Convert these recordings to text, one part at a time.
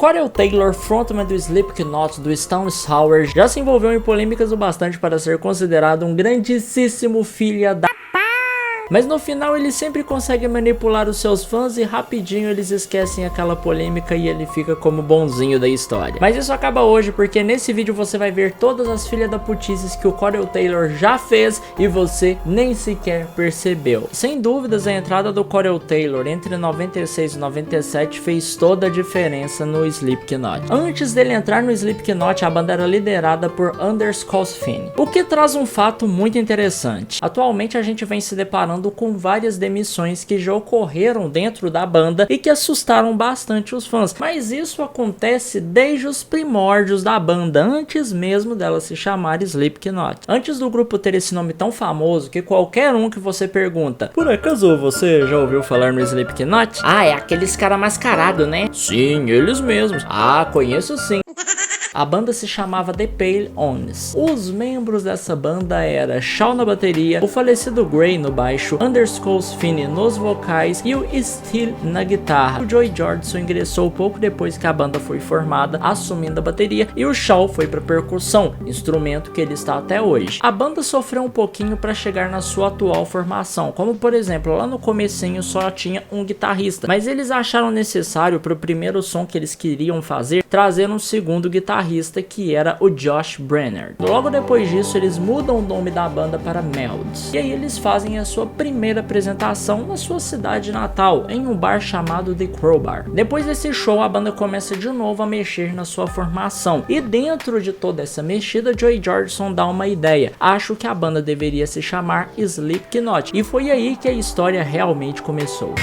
Corey Taylor, frontman do Slipknot do Stone Sour, já se envolveu em polêmicas o bastante para ser considerado um grandíssimo filho da... Mas no final ele sempre consegue manipular os seus fãs e rapidinho eles esquecem aquela polêmica e ele fica como bonzinho da história. Mas isso acaba hoje porque nesse vídeo você vai ver todas as filhas da putices que o Corey Taylor já fez e você nem sequer percebeu. Sem dúvidas a entrada do Corey Taylor entre 96 e 97 fez toda a diferença no Slipknot. Antes dele entrar no Slipknot, a banda era liderada por Anders Kosfin, o que traz um fato muito interessante. Atualmente a gente vem se deparando com várias demissões que já ocorreram dentro da banda e que assustaram bastante os fãs, mas isso acontece desde os primórdios da banda, antes mesmo dela se chamar Slipknot. Antes do grupo ter esse nome tão famoso que qualquer um que você pergunta, por acaso você já ouviu falar no Slipknot? Ah, é aqueles cara mascarado, né? Sim, eles mesmos. Ah, conheço sim. A banda se chamava The Pale Ones. Os membros dessa banda era Shawn na bateria, o falecido Gray no baixo, Anders Kosfin nos vocais e o Steele na guitarra. O Joey Jordison ingressou pouco depois que a banda foi formada, assumindo a bateria, e o Shawn foi para percussão, instrumento que ele está até hoje. A banda sofreu um pouquinho para chegar na sua atual formação, como por exemplo, lá no comecinho só tinha um guitarrista, mas eles acharam necessário para o primeiro som que eles queriam fazer, trazer um segundo guitarrista, que era o Josh Brenner. Logo depois disso eles mudam o nome da banda para Melds, e aí eles fazem a sua primeira apresentação na sua cidade natal, em um bar chamado The Crowbar. Depois desse show a banda começa de novo a mexer na sua formação, e dentro de toda essa mexida Joey Jordison dá uma ideia: acho que a banda deveria se chamar Slipknot, e foi aí que a história realmente começou.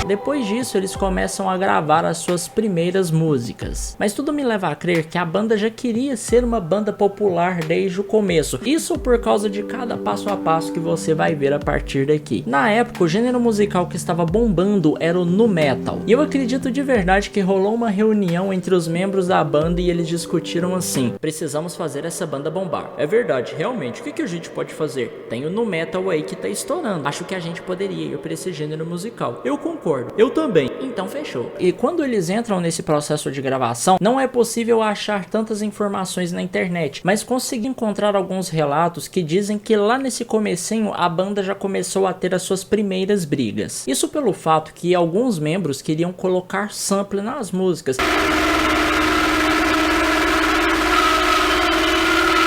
Depois disso eles começam a gravar as suas primeiras músicas, mas tudo me leva a crer que a banda já queria ser uma banda popular desde o começo, isso por causa de cada passo a passo que você vai ver a partir daqui. Na época o gênero musical que estava bombando era o nu metal, e eu acredito de verdade que rolou uma reunião entre os membros da banda e eles discutiram assim: precisamos fazer essa banda bombar. É verdade, realmente, o que a gente pode fazer? Tem o nu metal aí que tá estourando, acho que a gente poderia ir para esse gênero musical. Eu concordo. Eu também. Então fechou. E quando eles entram nesse processo de gravação, não é possível achar tantas informações na internet, mas consegui encontrar alguns relatos que dizem que lá nesse comecinho a banda já começou a ter as suas primeiras brigas. Isso pelo fato que alguns membros queriam colocar sample nas músicas,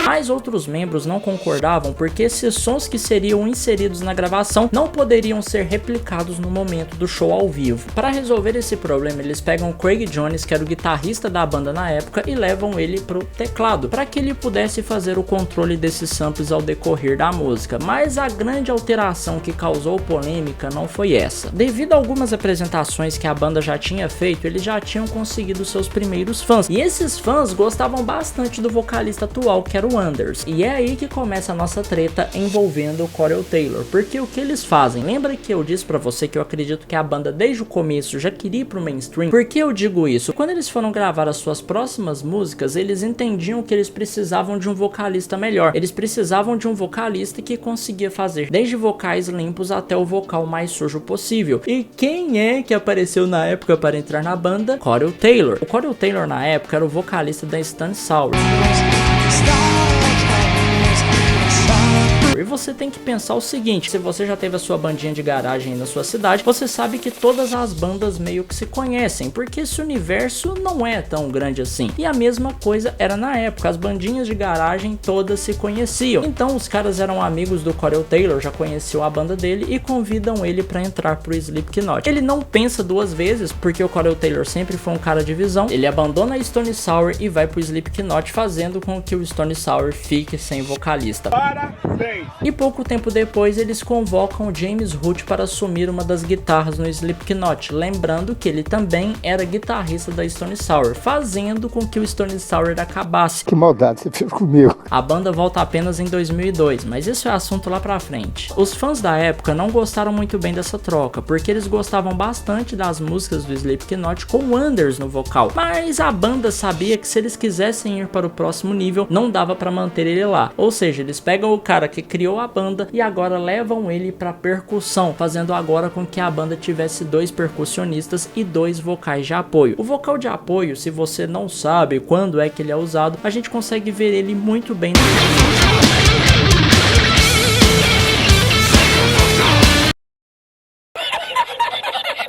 mas outros membros não concordavam porque esses sons que seriam inseridos na gravação não poderiam ser replicados no momento do show ao vivo. Para resolver esse problema eles pegam Craig Jones, que era o guitarrista da banda na época, e levam ele pro teclado para que ele pudesse fazer o controle desses samples ao decorrer da música. Mas a grande alteração que causou polêmica não foi essa. Devido a algumas apresentações que a banda já tinha feito, eles já tinham conseguido seus primeiros fãs, e esses fãs gostavam bastante do vocalista atual, que era o Anders. E é aí que começa a nossa treta envolvendo o Corey Taylor, porque o que eles fazem? Lembra que eu disse pra você que eu acredito que a banda desde o começo já queria ir pro mainstream? Por que eu digo isso? Quando eles foram gravar as suas próximas músicas, eles entendiam que eles precisavam de um vocalista melhor. Eles precisavam de um vocalista que conseguia fazer desde vocais limpos até o vocal mais sujo possível. E quem é que apareceu na época para entrar na banda? Corey Taylor. O Corey Taylor na época era o vocalista da Stone Sour. E você tem que pensar o seguinte: se você já teve a sua bandinha de garagem na sua cidade, você sabe que todas as bandas meio que se conhecem, porque esse universo não é tão grande assim. E a mesma coisa era na época, as bandinhas de garagem todas se conheciam. Então os caras eram amigos do Corey Taylor, já conheciam a banda dele e convidam ele para entrar pro Slipknot. Ele não pensa duas vezes, porque o Corey Taylor sempre foi um cara de visão. Ele abandona a Stone Sour e vai pro Slipknot, fazendo com que o Stone Sour fique sem vocalista. Parabéns! E pouco tempo depois eles convocam o James Root para assumir uma das guitarras no Slipknot, lembrando que ele também era guitarrista da Stone Sour, fazendo com que o Stone Sour acabasse. Que maldade você fez comigo. A banda volta apenas em 2002, mas isso é assunto lá pra frente. Os fãs da época não gostaram muito bem dessa troca, porque eles gostavam bastante das músicas do Slipknot com o Anders no vocal, mas a banda sabia que se eles quisessem ir para o próximo nível, não dava pra manter ele lá. Ou seja, eles pegam o cara que criou a banda e agora levam ele pra percussão, fazendo agora com que a banda tivesse 2 percussionistas e 2 vocais de apoio. O vocal de apoio, se você não sabe quando é que ele é usado, a gente consegue ver ele muito bem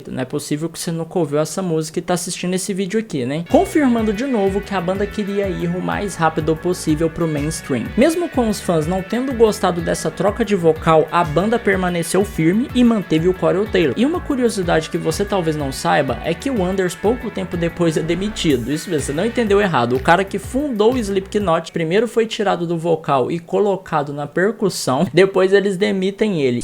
Não é possível que você nunca ouviu essa música e tá assistindo esse vídeo aqui, né? Confirmando de novo que a banda queria ir o mais rápido possível pro mainstream. Mesmo com os fãs não tendo gostado dessa troca de vocal, a banda permaneceu firme e manteve o Corey Taylor. E uma curiosidade que você talvez não saiba é que o Anders pouco tempo depois é demitido. Isso mesmo, você não entendeu errado. O cara que fundou o Slipknot primeiro foi tirado do vocal e colocado na percussão, depois eles demitem ele.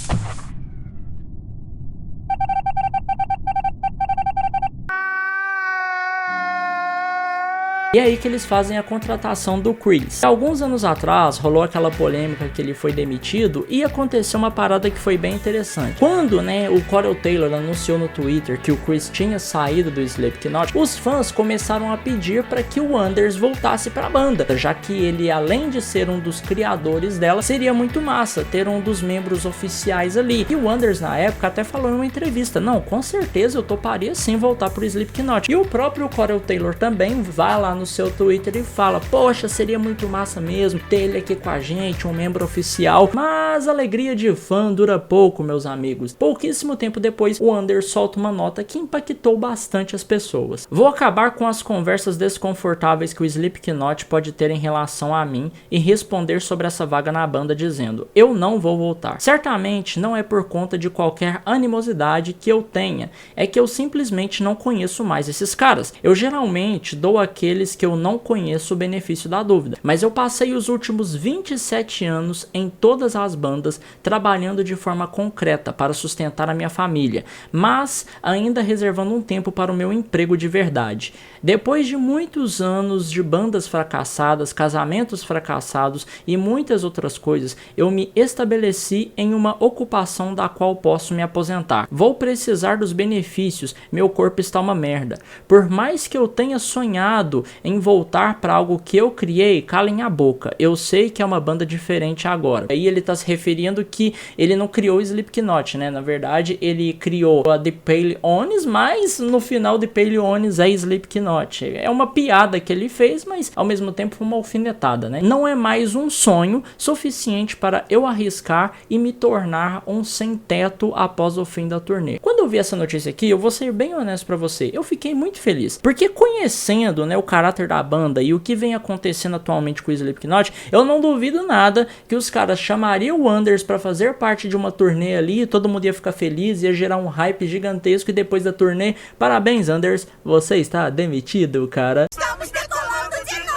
E é aí que eles fazem a contratação do Chris. Alguns anos atrás rolou aquela polêmica que ele foi demitido e aconteceu uma parada que foi bem interessante. Quando, o Corey Taylor anunciou no Twitter que o Chris tinha saído do Slipknot, os fãs começaram a pedir para que o Anders voltasse para a banda, já que ele, além de ser um dos criadores dela, seria muito massa ter um dos membros oficiais ali. E o Anders na época até falou em uma entrevista: não, com certeza eu toparia sim voltar pro Slipknot. E o próprio Corey Taylor também vai lá no seu Twitter e fala: poxa, seria muito massa mesmo ter ele aqui com a gente, um membro oficial. Mas a alegria de fã dura pouco, meus amigos. Pouquíssimo tempo depois, o Anders solta uma nota que impactou bastante as pessoas. Vou acabar com as conversas desconfortáveis que o Slipknot pode ter em relação a mim e responder sobre essa vaga na banda dizendo: eu não vou voltar. Certamente não é por conta de qualquer animosidade que eu tenha, é que eu simplesmente não conheço mais esses caras. Eu geralmente dou aqueles que eu não conheço o benefício da dúvida, mas eu passei os últimos 27 anos em todas as bandas trabalhando de forma concreta para sustentar a minha família, mas ainda reservando um tempo para o meu emprego de verdade. Depois de muitos anos de bandas fracassadas, casamentos fracassados e muitas outras coisas, eu me estabeleci em uma ocupação da qual posso me aposentar. Vou precisar dos benefícios, meu corpo está uma merda. Por mais que eu tenha sonhado em voltar para algo que eu criei, calem a boca, eu sei que é uma banda diferente agora. Aí ele tá se referindo que ele não criou o Slipknot, né? Na verdade, ele criou a The Pale Ones, mas no final The Pale Ones é Slipknot. É uma piada que ele fez, mas ao mesmo tempo uma alfinetada, né? Não é mais um sonho suficiente para eu arriscar e me tornar um sem-teto após o fim da turnê. Quando eu vi essa notícia aqui, eu vou ser bem honesto pra você, eu fiquei muito feliz, porque conhecendo, o caráter da banda e o que vem acontecendo atualmente com o Slipknot, eu não duvido nada que os caras chamariam o Anders pra fazer parte de uma turnê ali, todo mundo ia ficar feliz, ia gerar um hype gigantesco e depois da turnê, parabéns Anders, você está demitido, cara. Estamos decolando de novo!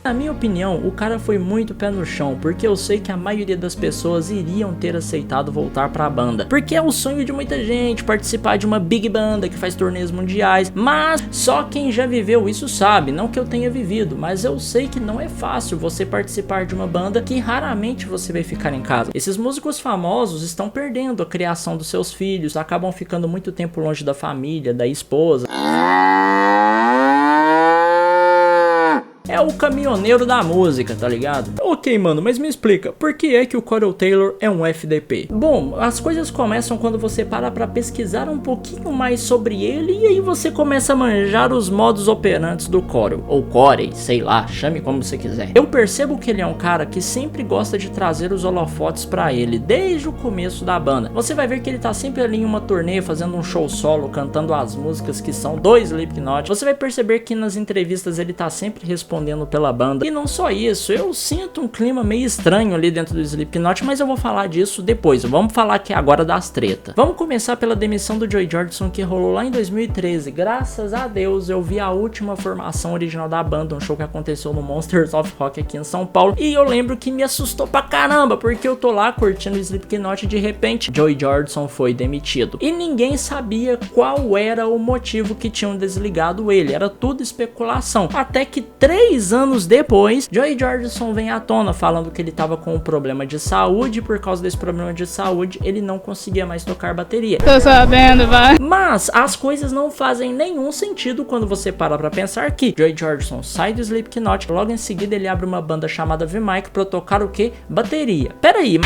Na minha opinião, o cara foi muito pé no chão, porque eu sei que a maioria das pessoas iriam ter aceitado voltar pra banda, porque é o sonho de muita gente participar de uma big banda que faz turnês mundiais, mas só quem já viveu isso sabe, não que eu tenha vivido, mas eu sei que não é fácil você participar de uma banda que raramente você vai ficar em casa. Esses músicos famosos estão perdendo a criação dos seus filhos, acabam ficando muito tempo longe da família, da esposa. É o caminhoneiro da música, tá ligado? Ok, mano, mas me explica, por que é que o Corey Taylor é um FDP? Bom, as coisas começam quando você para pra pesquisar um pouquinho mais sobre ele e aí você começa a manjar os modos operantes do Corey, ou Corey, sei lá, chame como você quiser. Eu percebo que ele é um cara que sempre gosta de trazer os holofotes pra ele, desde o começo da banda. Você vai ver que ele tá sempre ali em uma turnê, fazendo um show solo, cantando as músicas que são do Slipknot. Você vai perceber que nas entrevistas ele tá sempre respondendo pela banda. E não só isso, eu sinto um clima meio estranho ali dentro do Slipknot, mas eu vou falar disso depois. Vamos falar aqui agora das tretas. Vamos começar pela demissão do Joey Jordison, que rolou lá em 2013. Graças a Deus eu vi a última formação original da banda, um show que aconteceu no Monsters of Rock aqui em São Paulo, e eu lembro que me assustou pra caramba, porque eu tô lá curtindo o Slipknot e de repente Joey Jordison foi demitido. E ninguém sabia qual era o motivo que tinham desligado ele, era tudo especulação. Até que 3 3 anos depois, Joey Jordison vem à tona falando que ele tava com um problema de saúde, e por causa desse problema de saúde ele não conseguia mais tocar bateria. Tô sabendo, vai. Mas as coisas não fazem nenhum sentido quando você para pra pensar que Joey Jordison sai do Slipknot, logo em seguida ele abre uma banda chamada V-Mike pra tocar o que? Bateria. Pera aí,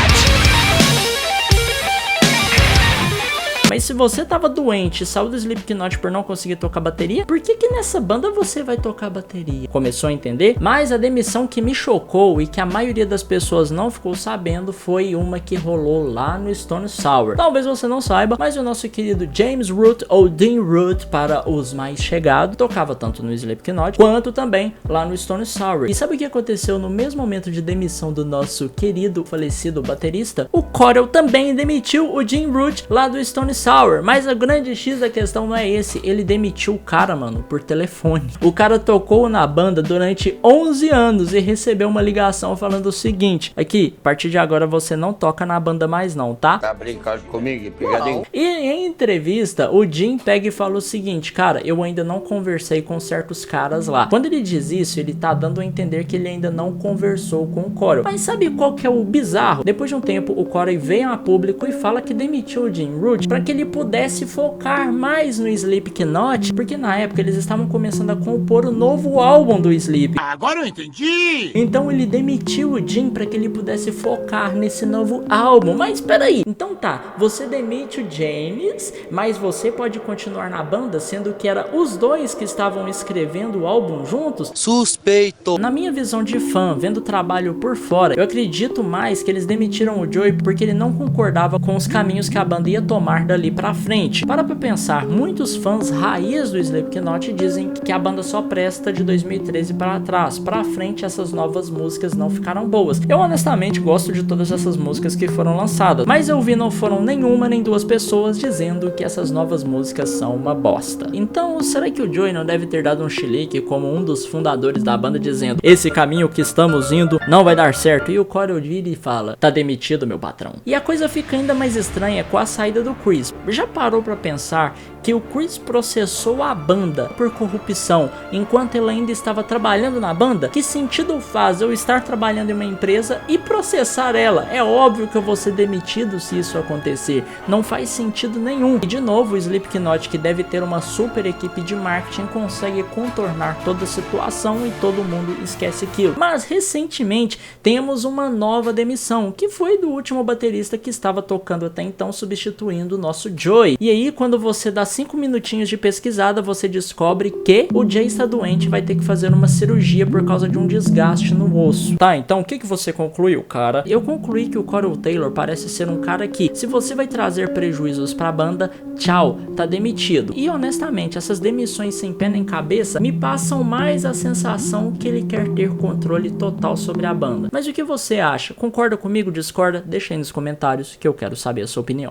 mas se você tava doente e saiu do Slipknot por não conseguir tocar bateria, por que nessa banda você vai tocar bateria? Começou a entender? Mas a demissão que me chocou e que a maioria das pessoas não ficou sabendo foi uma que rolou lá no Stone Sour. Talvez você não saiba, mas o nosso querido James Root, ou Dean Root para os mais chegados, tocava tanto no Slipknot quanto também lá no Stone Sour. E sabe o que aconteceu no mesmo momento de demissão do nosso querido falecido baterista? O Corel também demitiu o Dean Root lá do Stone Sour, mas a grande X da questão não é esse, ele demitiu o cara, mano, por telefone. O cara tocou na banda durante 11 anos e recebeu uma ligação falando o seguinte: aqui, a partir de agora você não toca na banda mais não, tá? Tá brincando comigo, pegadinho? E em entrevista, o Jim pega e fala o seguinte: cara, eu ainda não conversei com certos caras lá. Quando ele diz isso, ele tá dando a entender que ele ainda não conversou com o Corey. Mas sabe qual que é o bizarro? Depois de um tempo, o Corey veio a público e fala que demitiu o Jim Root pra que ele pudesse focar mais no Slipknot, porque na época eles estavam começando a compor o novo álbum do Slip. Agora eu entendi! Então ele demitiu o Jim para que ele pudesse focar nesse novo álbum. Mas peraí, então tá, você demite o James, mas você pode continuar na banda, sendo que era os dois que estavam escrevendo o álbum juntos? Suspeito! Na minha visão de fã, vendo o trabalho por fora, eu acredito mais que eles demitiram o Joey porque ele não concordava com os caminhos que a banda ia tomar dali pra frente. Para pra pensar, muitos fãs raiz do Slipknot dizem que a banda só presta de 2013 para trás. Pra frente, essas novas músicas não ficaram boas. Eu honestamente gosto de todas essas músicas que foram lançadas, mas eu vi não foram nenhuma nem duas pessoas dizendo que essas novas músicas são uma bosta. Então, será que o Joey não deve ter dado um chilique como um dos fundadores da banda dizendo: esse caminho que estamos indo não vai dar certo? E o Corey vira e fala: tá demitido, meu patrão. E a coisa fica ainda mais estranha com a saída do Chris. Já parou pra pensar que o Chris processou a banda por corrupção enquanto ele ainda estava trabalhando na banda? Que sentido faz eu estar trabalhando em uma empresa e processar ela? É óbvio que eu vou ser demitido se isso acontecer. Não faz sentido nenhum. E de novo, o Slipknot, que deve ter uma super equipe de marketing, consegue contornar toda a situação e todo mundo esquece aquilo. Mas recentemente temos uma nova demissão, que foi do último baterista que estava tocando até então, substituindo o nosso Joey. E aí, quando você dá 5 minutinhos de pesquisada, você descobre que o Jay está doente e vai ter que fazer uma cirurgia por causa de um desgaste no osso. Tá, então o que você concluiu, cara? Eu concluí que o Corey Taylor parece ser um cara que, se você vai trazer prejuízos pra banda, tchau, tá demitido. E honestamente, essas demissões sem pé nem cabeça me passam mais a sensação que ele quer ter controle total sobre a banda. Mas o que você acha? Concorda comigo? Discorda? Deixa aí nos comentários que eu quero saber a sua opinião.